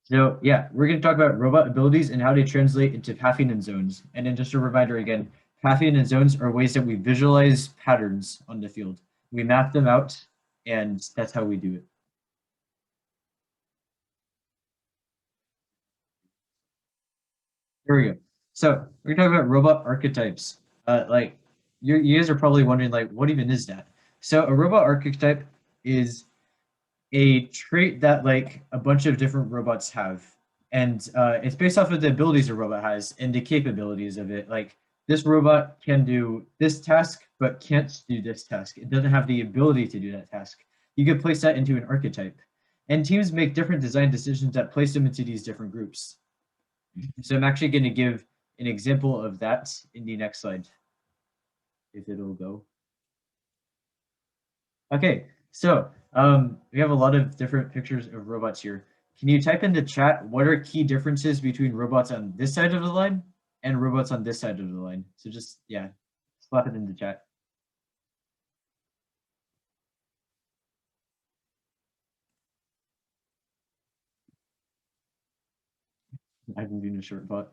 So yeah, we're going to talk about robot abilities and how they translate into pathing and zones. And then just a reminder again, pathing and zones are ways that we visualize patterns on the field. We map them out, and that's how we do it. Here we go. So we're talking about robot archetypes. Like you guys are probably wondering, like, what even is that? So a robot archetype is a trait that like a bunch of different robots have, and it's based off of the abilities a robot has and the capabilities of it. Like this robot can do this task but can't do this task. It doesn't have the ability to do that task. You could place that into an archetype, and teams make different design decisions that place them into these different groups. So I'm actually going to give an example of that in the next slide, if it'll go. Okay, so we have a lot of different pictures of robots here. Can you type in the chat, what are key differences between robots on this side of the line and robots on this side of the line? So just, yeah, slap it in the chat. I've been doing a short bot.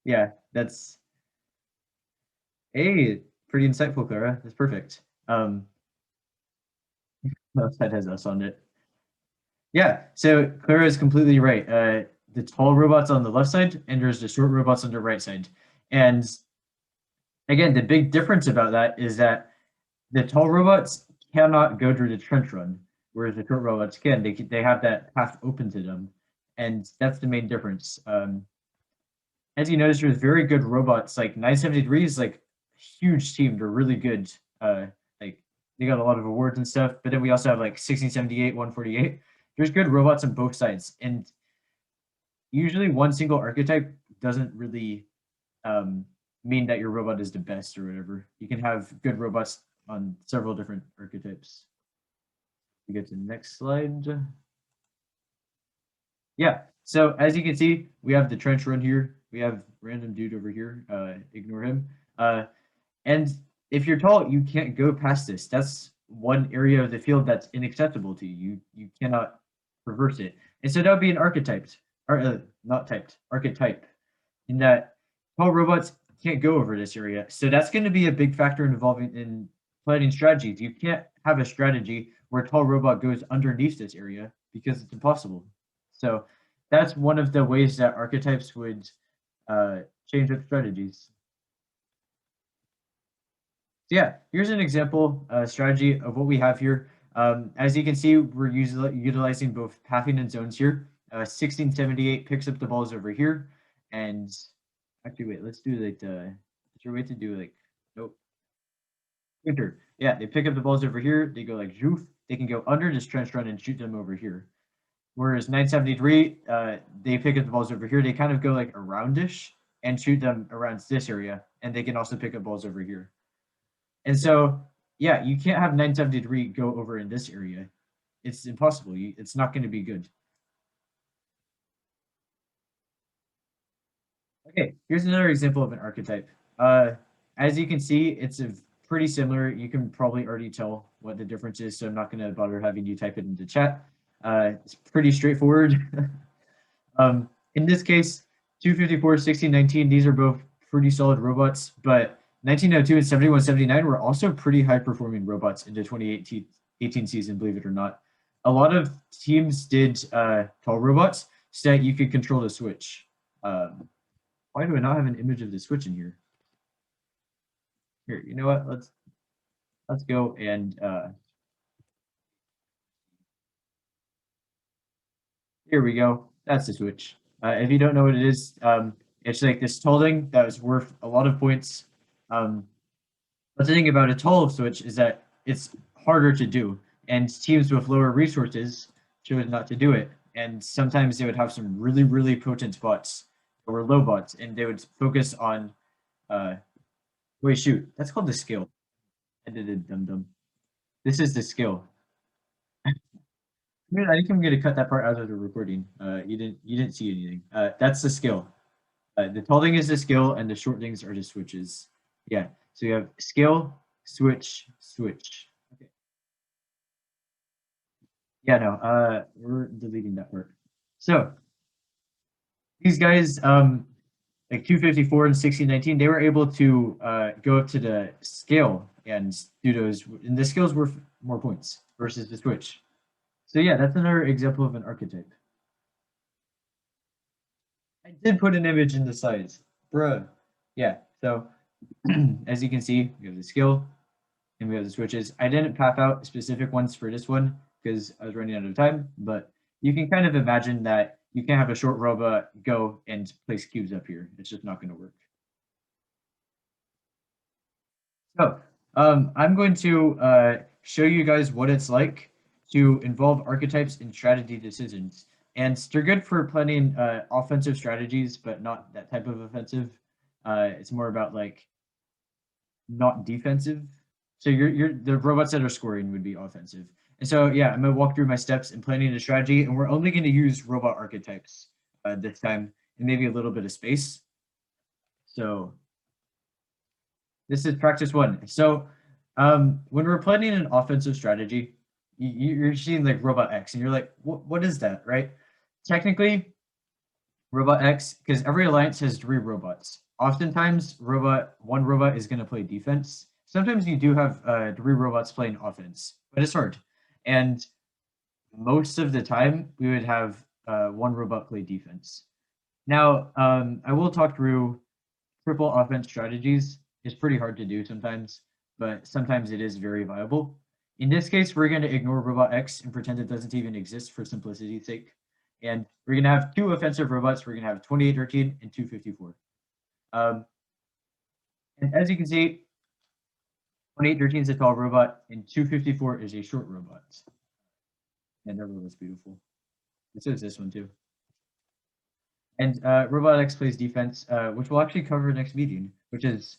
Yeah, that's, hey, pretty insightful, Clara. That's perfect. That side has us on it. Yeah, so Clara is completely right. The tall robots on the left side, and there's the short robots on the right side. And again, the big difference about that is that the tall robots cannot go through the trench run, whereas the short robots can. They have that path open to them, and that's the main difference. As you notice, there's very good robots. Like 973 is like a huge team. They're really good. Like they got a lot of awards and stuff. But then we also have like 1678, 148. There's good robots on both sides, and usually one single archetype doesn't really mean that your robot is the best or whatever. You can have good robots on several different archetypes. We get to the next slide. Yeah, so as you can see, we have the trench run here. We have random dude over here. Ignore him. And if you're tall, you can't go past this. That's one area of the field that's inaccessible to you. You cannot reverse it. And so that would be an archetype, or not typed, archetype, in that tall robots can't go over this area. So that's going to be a big factor involving in planning strategies. You can't have a strategy where a tall robot goes underneath this area because it's impossible. So that's one of the ways that archetypes would change up strategies. So yeah, here's an example strategy of what we have here. As you can see, we're utilizing both pathing and zones here. 1678 picks up the balls over here, and actually wait, let's do like the. Is there a way to do like nope? Winter. Yeah, they pick up the balls over here. They go like zoof. They can go under this trench run and shoot them over here. Whereas 973, they pick up the balls over here. They kind of go like aroundish and shoot them around this area, and they can also pick up balls over here. And so, yeah, you can't have 973 go over in this area. It's impossible. It's not going to be good. Okay, here's another example of an archetype. As you can see, it's a pretty similar. You can probably already tell what the difference is, so I'm not going to bother having you type it into chat. It's pretty straightforward. In this case, 254, 1619, these are both pretty solid robots, but 1902 and 7179 were also pretty high performing robots in the 2018 season, believe it or not. A lot of teams did tall robots so that you could control the switch. Why do I not have an image of the switch in here? Here, you know what? Let's go and here we go. That's the switch. If you don't know what it is, it's like this toll thing that was worth a lot of points. But the thing about a toll switch is that it's harder to do, and teams with lower resources chose not to do it. And sometimes they would have some really, really potent bots or low bots, and they would focus on wait, shoot, that's called the skill. I did it, dum dum. This is the skill. I think I'm gonna cut that part out of the recording. You didn't see anything. That's the skill. The tall thing is the skill, and the short things are the switches. Yeah. So you have skill, switch, switch. Okay. Yeah, no, we're deleting that part. So these guys, like 254 and 1619, they were able to go up to the scale and do those, and the scales were more points versus the switch. So yeah, that's another example of an archetype. I did put an image in the slides, bruh. Yeah, so as you can see, we have the skill and we have the switches. I didn't path out specific ones for this one because I was running out of time, but you can kind of imagine that you can't have a short robot go and place cubes up here. It's just not going to work. So I'm going to show you guys what it's like to involve archetypes in strategy decisions. And they're good for planning offensive strategies, but not that type of offensive. It's more about like not defensive. So the robots that are scoring would be offensive. And so yeah, I'm gonna walk through my steps in planning a strategy, and we're only going to use robot archetypes this time, and maybe a little bit of space. So this is practice one. So when we're planning an offensive strategy, you're seeing like robot X, and you're like, what is that, right? Technically, robot X, because every alliance has 3 robots. Oftentimes, one robot is going to play defense. Sometimes you do have 3 robots playing offense, but it's hard. And most of the time, we would have 1 robot play defense. Now, I will talk through triple offense strategies. It's pretty hard to do sometimes, but sometimes it is very viable. In this case, we're going to ignore robot X and pretend it doesn't even exist for simplicity's sake. And we're going to have 2 offensive robots. We're going to have 2813 and 254. And as you can see, 2813 is a tall robot and 254 is a short robot. And that robot's beautiful. So is this one too. And robot X plays defense, which we'll actually cover next meeting, which is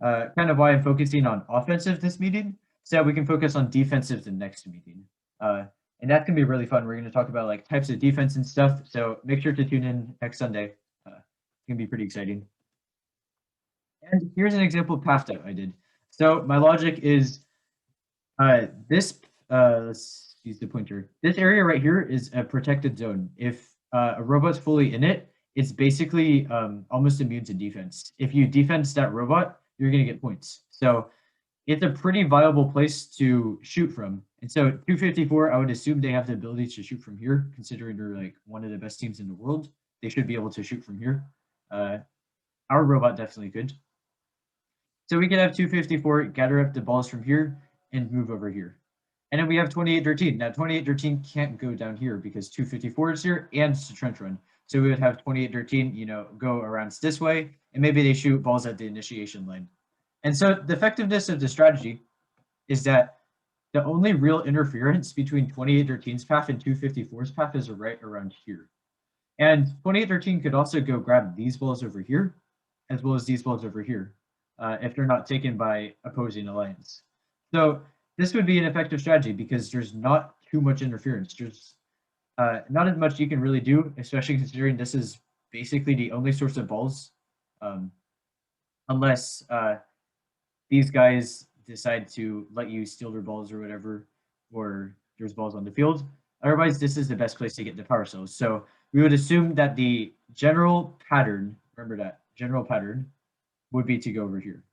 kind of why I'm focusing on offensive this meeting, so that we can focus on defensive the next meeting. And that can be really fun. We're going to talk about like types of defense and stuff. So make sure to tune in next Sunday. It's going to be pretty exciting. And here's an example of path that I did. So my logic is this, let's use the pointer. This area right here is a protected zone. If a robot's fully in it, it's basically almost immune to defense. If you defense that robot, you're going to get points. So it's a pretty viable place to shoot from. And so 254, I would assume they have the ability to shoot from here, considering they're like one of the best teams in the world. They should be able to shoot from here. Our robot definitely could. So we could have 254 gather up the balls from here and move over here. And then we have 2813. Now 2813 can't go down here because 254 is here and it's a trench run. So we would have 2813, go around this way, and maybe they shoot balls at the initiation line. And so the effectiveness of the strategy is that the only real interference between 2813's path and 254's path is right around here. And 2813 could also go grab these balls over here, as well as these balls over here, if they're not taken by opposing alliance. So this would be an effective strategy because there's not too much interference. There's not as much you can really do, especially considering this is basically the only source of balls, unless these guys decide to let you steal their balls or whatever, or there's balls on the field. Otherwise, this is the best place to get the power cells. So we would assume that the general pattern, remember that, general pattern would be to go over here.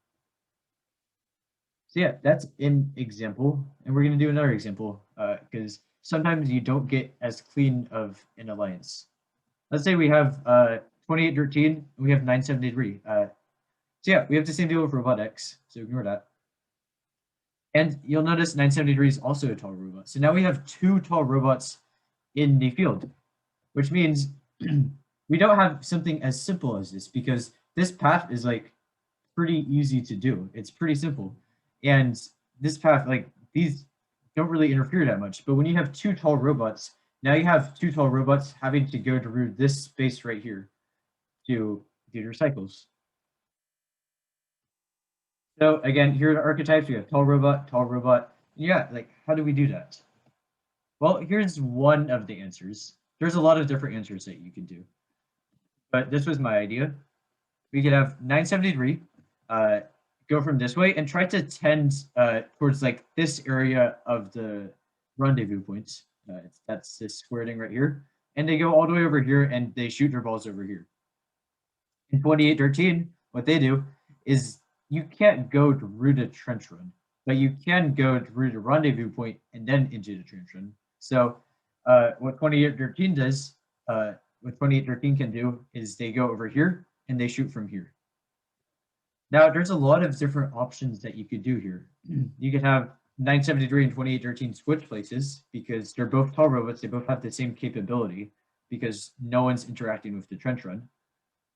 So yeah, that's an example. And we're going to do another example because sometimes you don't get as clean of an alliance. Let's say we have 2813 and we have 973. So yeah, we have the same deal with robot X, so ignore that. And you'll notice 973 is also a tall robot. So now we have 2 tall robots in the field, which means we don't have something as simple as this because this path is like pretty easy to do. It's pretty simple. And this path, like these don't really interfere that much. But when you have 2 tall robots, now you have 2 tall robots having to go through this space right here to do their cycles. So again, here are archetypes. We have tall robot, tall robot. Yeah, like how do we do that? Well, here's one of the answers. There's a lot of different answers that you can do. But this was my idea. We could have 973 go from this way and try to tend towards like this area of the rendezvous points. That's this square thing right here. and they go all the way over here and they shoot their balls over here. In 2813, what they do is you can't go through the trench run, but you can go through the rendezvous point and then into the trench run. So what 2813 does, what 2813 can do is they go over here and they shoot from here. Now, there's a lot of different options that you could do here. You could have 973 and 2813 switch places because they're both tall robots. They both have the same capability because no one's interacting with the trench run.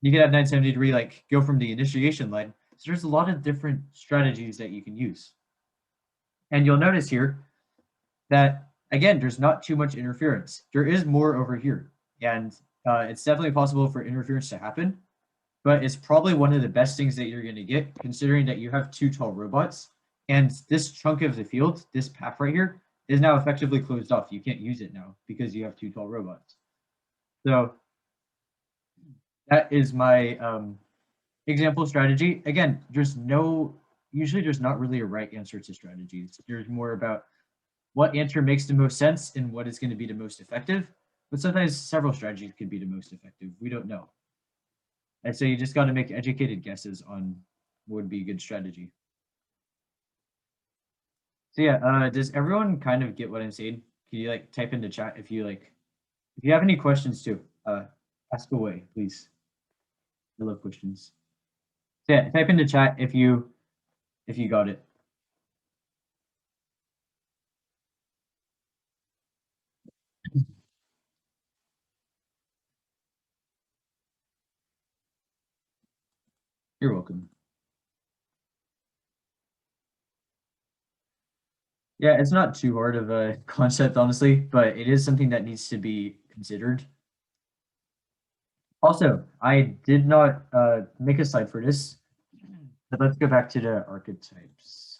You could have 973 like go from the initiation line. So there's a lot of different strategies that you can use. And you'll notice here that, again, there's not too much interference. There is more over here. And it's definitely possible for interference to happen. But it's probably one of the best things that you're going to get, considering that you have two tall robots. And this chunk of the field, this path right here, is now effectively closed off. You can't use it now because you have two tall robots. So that is my example strategy. Again, usually there's not really a right answer to strategies. There's more about what answer makes the most sense and what is going to be the most effective. But sometimes several strategies could be the most effective. We don't know. And so you just got to make educated guesses on what would be a good strategy. So yeah, does everyone kind of get what I'm saying? Can you like type into chat if you have any questions too? Ask away, please. I love questions. So yeah, type into chat if you got it. You're welcome. Yeah, it's not too hard of a concept, honestly, but it is something that needs to be considered. Also, I did not make a slide for this, but let's go back to the archetypes.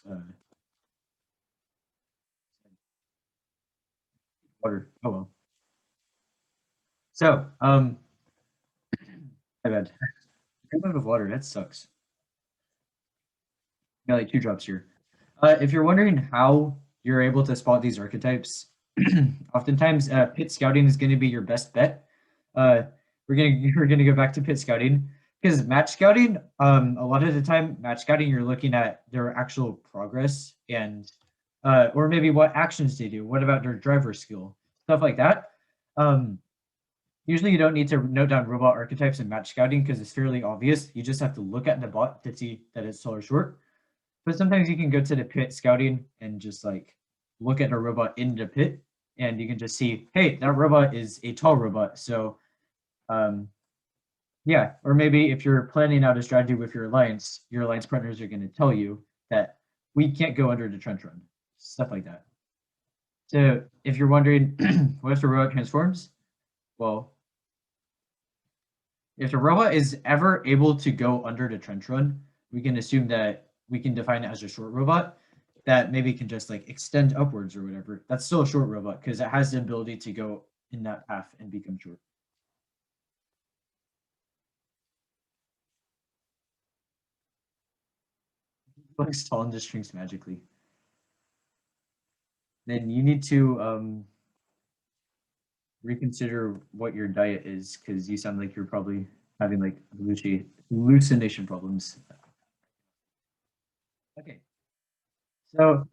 Water. Oh well. So, my bad. I'm out of water. That sucks. Got like 2 drops here. If you're wondering how you're able to spot these archetypes, oftentimes pit scouting is going to be your best bet. We're gonna go back to pit scouting because match scouting. A lot of the time, match scouting you're looking at their actual progress and or maybe what actions they do. What about their driver skill, stuff like that. Usually you don't need to note down robot archetypes in match scouting because it's fairly obvious. You just have to look at the bot to see that it's tall or short. But sometimes you can go to the pit scouting and just like look at a robot in the pit and you can just see, hey, that robot is a tall robot. So yeah, or maybe if you're planning out a strategy with your alliance partners are going to tell you that we can't go under the trench run, stuff like that. So if you're wondering, what if the robot transforms? Well, if the robot is ever able to go under the trench run, we can assume that we can define it as a short robot that maybe can just like extend upwards or whatever. That's still a short robot because it has the ability to go in that path and become short. Looks tall and just shrinks magically. Then you need to reconsider what your diet is because you sound like you're probably having like hallucination problems. Okay. So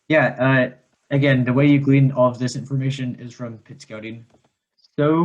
yeah, again, the way you glean all of this information is from pit scouting. So